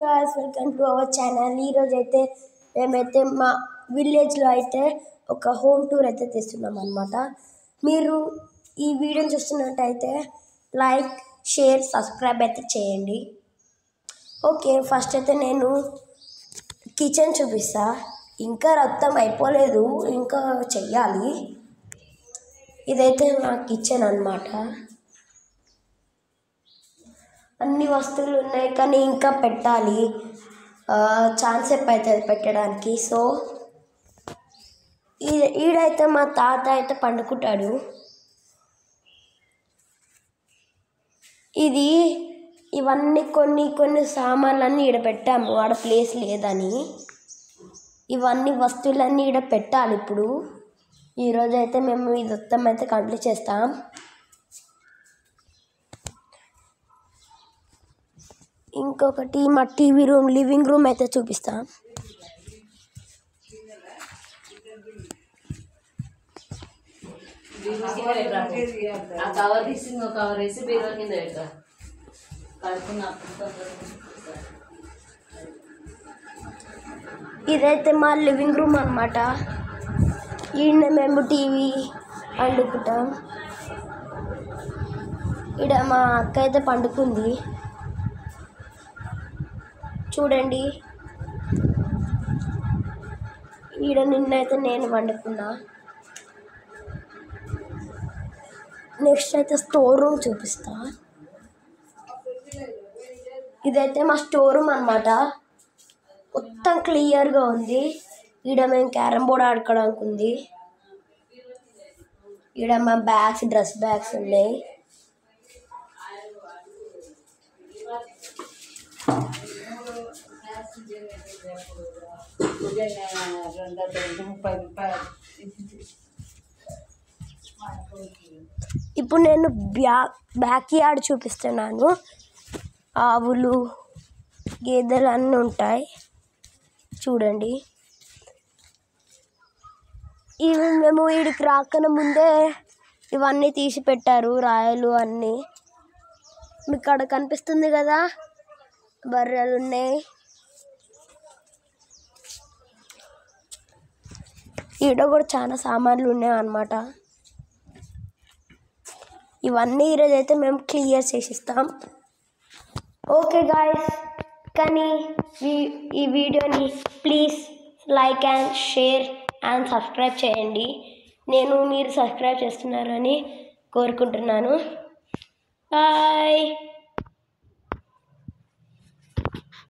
guys, welcome to our channel. ఈ రోజు అయితే మేమైతే మా విలేజ్లో అయితే ఒక హోమ్ టూర్ అయితే తీస్తున్నాం అనమాట. మీరు ఈ వీడియోని చూస్తున్నట్టయితే లైక్, షేర్, సబ్స్క్రైబ్ అయితే చేయండి. ఓకే, ఫస్ట్ అయితే నేను కిచెన్ చూపిస్తా. ఇంకా రక్తం అయిపోలేదు, ఇంకా చెయ్యాలి. ఇదైతే మా కిచెన్ అన్నమాట. అన్ని వస్తువులు ఉన్నాయి కానీ ఇంకా పెట్టాలి, ఛాన్స్ అవుతుంది పెట్టడానికి. సో ఈడైతే మా తాత అయితే పండుకుంటాడు. ఇవన్నీ కొన్ని సామాన్లన్నీ ఈడ పెట్టాము, ఆడ ప్లేస్ లేదని. ఇవన్నీ వస్తువులన్నీ ఈడ పెట్టాలి. ఇప్పుడు ఈరోజు అయితే మేము ఇది మొత్తం అయితే కంప్లీట్ చేస్తాం. ఇంకొకటి మా టీవీ రూమ్, లివింగ్ రూమ్ అయితే చూపిస్తాం. ఇదైతే మా లివింగ్ రూమ్ అన్నమాట. ఈయన మేము టీవీ వండుకుంటాం. ఈడ మా అక్క అయితే పండుకుంది చూడండి. ఈడ నిన్నైతే నేను వండుకున్నా. నెక్స్ట్ అయితే స్టోర్ రూమ్ చూపిస్తా. ఇదైతే మా స్టోర్ రూమ్ అన్నమాట. మొత్తం క్లియర్గా ఉంది. ఈడ మేము క్యారమ్ బోర్డ్ ఆడుకోవడానికి ఉంది. ఈడ మా బ్యాగ్స్, డ్రెస్ బ్యాగ్స్ ఉన్నాయి. ఇప్పుడు నేను బ్యాక్ యార్డ్ చూపిస్తున్నాను. ఆవులు, గేదెలు అన్నీ ఉంటాయి చూడండి. ఇవి మేము వీడికి రాకన ముందే ఇవన్నీ తీసి పెట్టారు, రాయలు అన్నీ. మీకు అక్కడ కనిపిస్తుంది కదా, బర్రెలు ఉన్నాయి. ఈడ కూడా చాలా సామాన్లు ఉన్నాయి అన్నమాట. ఇవన్నీ ఈరోజు అయితే మేము క్లియర్ చేసిస్తాం. ఓకే గాయస్, కానీ ఈ వీడియోని please like and share and subscribe చేయండి. మీరు సబ్స్క్రైబ్ చేస్తున్నారని కోరుకుంటున్నాను. బాయ్.